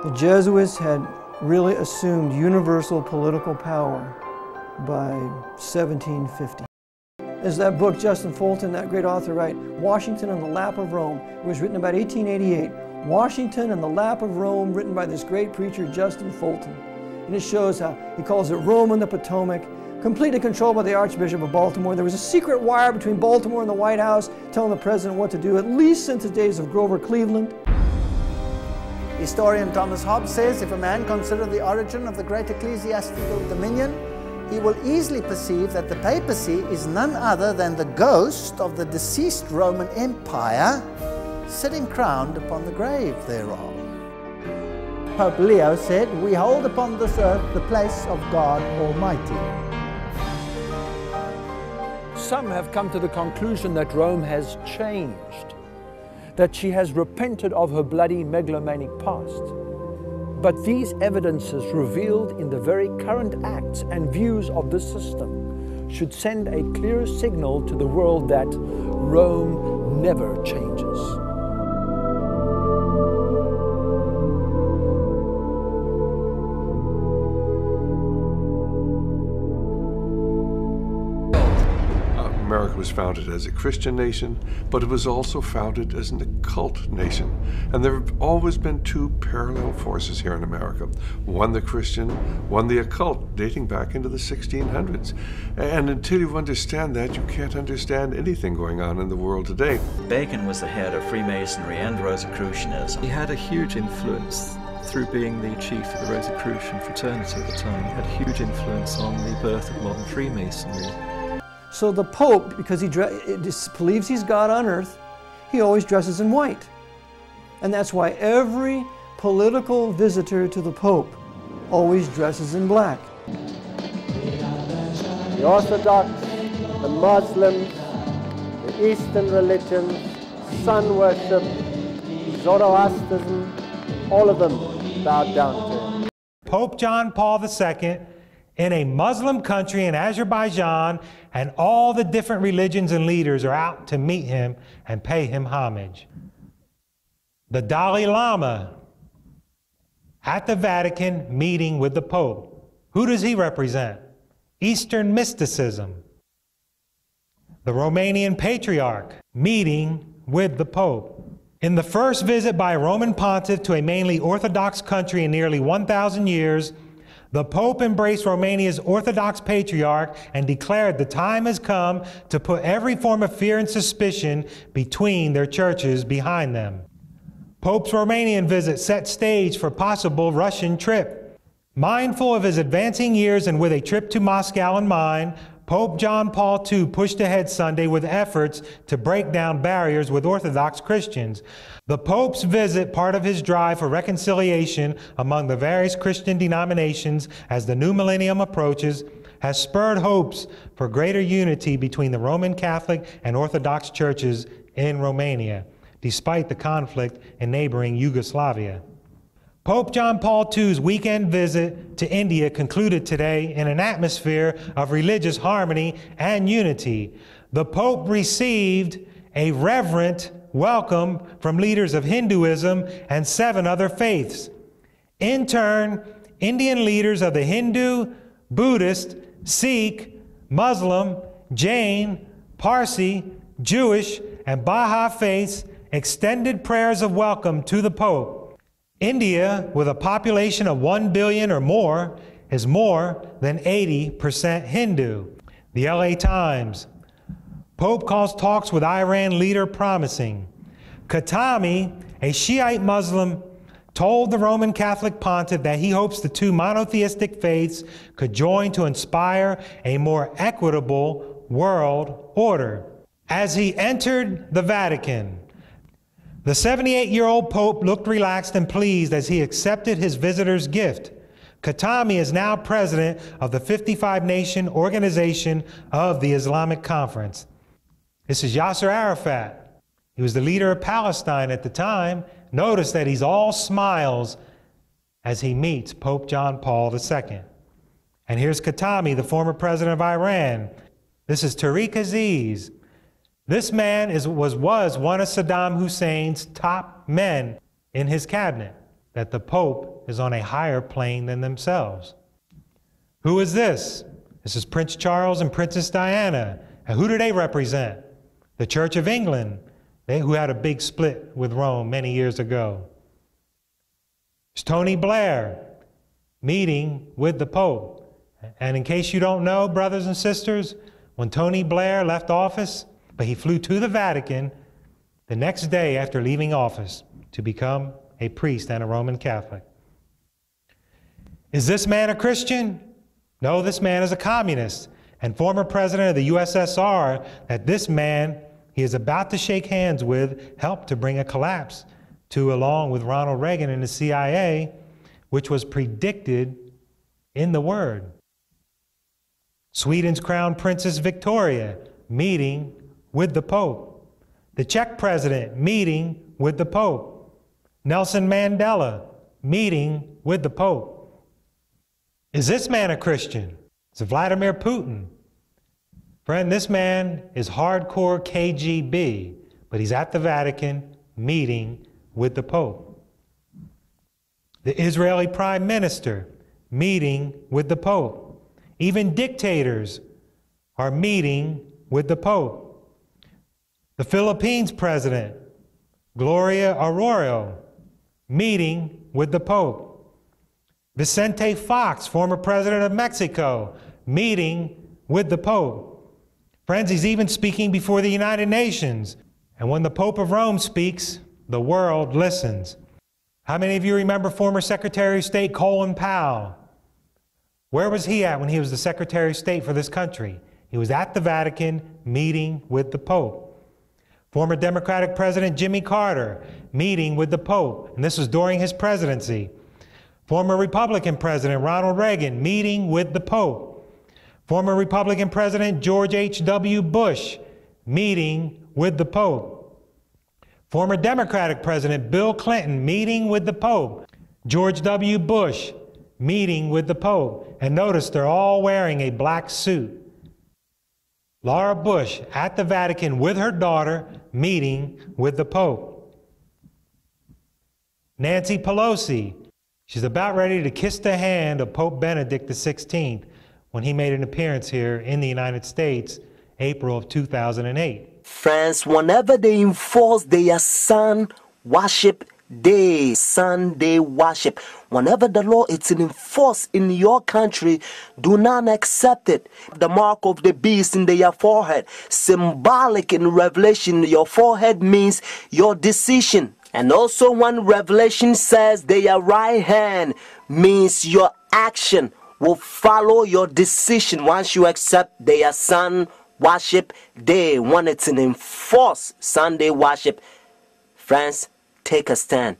The Jesuits had really assumed universal political power by 1750. There's that book, Justin Fulton, that great author, wrote, Washington on the Lap of Rome. It was written about 1888. Washington on the Lap of Rome, written by this great preacher, Justin Fulton. And it shows how he calls it Rome on the Potomac, completely controlled by the Archbishop of Baltimore. There was a secret wire between Baltimore and the White House telling the president what to do, at least since the days of Grover Cleveland. Historian Thomas Hobbes says, if a man consider the origin of the great ecclesiastical dominion, he will easily perceive that the papacy is none other than the ghost of the deceased Roman Empire sitting crowned upon the grave thereof. Pope Leo said, we hold upon this earth the place of God Almighty. Some have come to the conclusion that Rome has changed, that she has repented of her bloody megalomaniac past. But these evidences revealed in the very current acts and views of this system should send a clear signal to the world that Rome never changes. America was founded as a Christian nation, but it was also founded as an occult nation. And there have always been two parallel forces here in America. One the Christian, one the occult, dating back into the 1600s. And until you understand that, you can't understand anything going on in the world today. Bacon was the head of Freemasonry and Rosicrucianism. He had a huge influence through being the chief of the Rosicrucian fraternity at the time. He had a huge influence on the birth of modern Freemasonry. So the Pope, because he believes he's God on earth, he always dresses in white. And that's why every political visitor to the Pope always dresses in black. The Orthodox, the Muslims, the Eastern religions, sun worship, Zoroastrianism, all of them bowed down to him. Pope John Paul II, in a Muslim country in Azerbaijan, and all the different religions and leaders are out to meet him and pay him homage. The Dalai Lama at the Vatican meeting with the Pope. Who does he represent? Eastern mysticism. The Romanian Patriarch meeting with the Pope. In the first visit by a Roman pontiff to a mainly Orthodox country in nearly 1,000 years, the Pope embraced Romania's Orthodox Patriarch and declared the time has come to put every form of fear and suspicion between their churches behind them. Pope's Romanian visit set stage for possible Russian trip. Mindful of his advancing years and with a trip to Moscow in mind, Pope John Paul II pushed ahead Sunday with efforts to break down barriers with Orthodox Christians. The Pope's visit, part of his drive for reconciliation among the various Christian denominations as the new millennium approaches, has spurred hopes for greater unity between the Roman Catholic and Orthodox churches in Romania, despite the conflict in neighboring Yugoslavia. Pope John Paul II's weekend visit to India concluded today in an atmosphere of religious harmony and unity. The Pope received a reverent welcome from leaders of Hinduism and 7 other faiths. In turn, Indian leaders of the Hindu, Buddhist, Sikh, Muslim, Jain, Parsi, Jewish, and Baha'i faiths extended prayers of welcome to the Pope. India, with a population of 1 billion or more, is more than 80% Hindu. The LA Times. Pope calls talks with Iran leader promising. Khatami, a Shiite Muslim, told the Roman Catholic pontiff that he hopes the two monotheistic faiths could join to inspire a more equitable world order. As he entered the Vatican, the 78-year-old Pope looked relaxed and pleased as he accepted his visitor's gift. Khatami is now president of the 55-nation organization of the Islamic Conference. This is Yasser Arafat. He was the leader of Palestine at the time. Notice that he's all smiles as he meets Pope John Paul II. And here's Khatami, the former president of Iran. This is Tariq Aziz. This man was one of Saddam Hussein's top men in his cabinet. that the Pope is on a higher plane than themselves. Who is this? This is Prince Charles and Princess Diana. And who do they represent? The Church of England, who had a big split with Rome many years ago. It's Tony Blair meeting with the Pope. And in case you don't know, brothers and sisters, when Tony Blair left office, but he flew to the Vatican the next day after leaving office to become a priest and a Roman Catholic. Is this man a Christian? No, this man is a communist and former president of the USSR that this man he is about to shake hands with helped to bring a collapse to, along with Ronald Reagan and the CIA, which was predicted in the Word. Sweden's Crown Princess Victoria meeting with the Pope. The Czech president meeting with the Pope. Nelson Mandela meeting with the Pope. Is this man a Christian? It's Vladimir Putin. Friend, this man is hardcore KGB, but he's at the Vatican meeting with the Pope. The Israeli Prime Minister meeting with the Pope. Even dictators are meeting with the Pope. The Philippines President, Gloria Arroyo, meeting with the Pope. Vicente Fox, former president of Mexico, meeting with the Pope. Friends, he's even speaking before the United Nations. And when the Pope of Rome speaks, the world listens. How many of you remember former Secretary of State Colin Powell? Where was he at when he was the Secretary of State for this country? He was at the Vatican meeting with the Pope. Former Democratic President Jimmy Carter meeting with the Pope, and this was during his presidency. Former Republican President Ronald Reagan meeting with the Pope. Former Republican President George H.W. Bush meeting with the Pope. Former Democratic President Bill Clinton meeting with the Pope. George W. Bush meeting with the Pope. And notice they're all wearing a black suit. Laura Bush at the Vatican with her daughter meeting with the Pope. Nancy Pelosi, she's about ready to kiss the hand of Pope Benedict XVI when he made an appearance here in the United States, April of 2008. Friends, whenever they enforce their sun worship day, Sunday worship, whenever the law is enforced in your country, do not accept it. The mark of the beast in their forehead, symbolic in Revelation, your forehead means your decision. And also when Revelation says their right hand means your action will follow your decision once you accept their sun worship day, when it's an enforced Sunday worship. Friends, take a stand.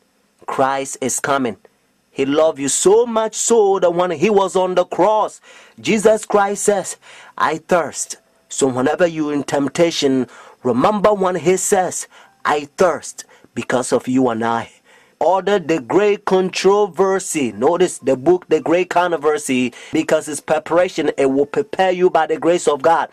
Christ is coming. He loved you so much so that when he was on the cross, Jesus Christ says, I thirst. So whenever you're in temptation, remember when he says, I thirst because of you and I. Order The Great Controversy. Notice the book, The Great Controversy, because it's preparation. It will prepare you by the grace of God